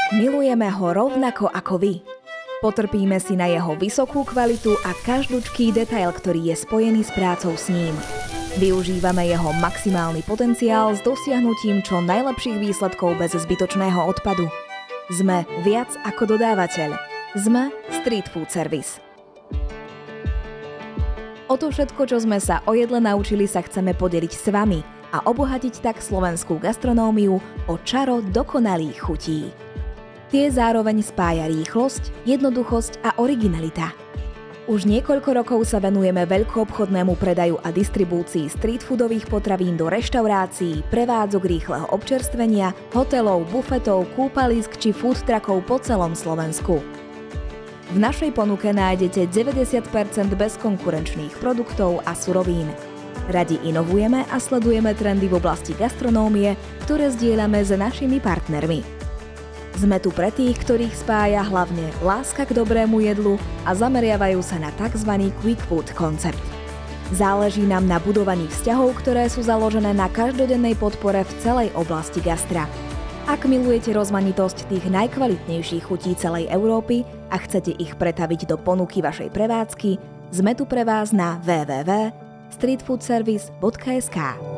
Milujeme ho rovnako ako vy. Potrpíme si na jeho vysokú kvalitu a každúčký detail, ktorý je spojený s prácou s ním. Využívame jeho maximálny potenciál s dosiahnutím čo najlepších výsledkov bez zbytočného odpadu. Sme viac ako dodávateľ. Sme Street Food Service. O to všetko, čo sme sa o jedle naučili, sa chceme podeliť s vami a obohatiť tak slovenskú gastronómiu o čaro dokonalých chutí. Tie zároveň spája rýchlosť, jednoduchosť a originalita. Už niekoľko rokov sa venujeme veľkoobchodnému predaju a distribúcii street foodových potravín do reštaurácií, prevádzok rýchleho občerstvenia, hotelov, bufetov, kúpalisk či food truckov po celom Slovensku. V našej ponuke nájdete 90% bezkonkurenčných produktov a surovín. Radi inovujeme a sledujeme trendy v oblasti gastronómie, ktoré zdieľame s našimi partnermi. Sme tu pre tých, ktorých spája hlavne láska k dobrému jedlu a zameriavajú sa na tzv. Quick food koncept. Záleží nám na budovaní vzťahov, ktoré sú založené na každodennej podpore v celej oblasti gastra. Ak milujete rozmanitosť tých najkvalitnejších chutí celej Európy a chcete ich pretaviť do ponuky vašej prevádzky, sme tu pre vás na www.streetfoodservice.sk.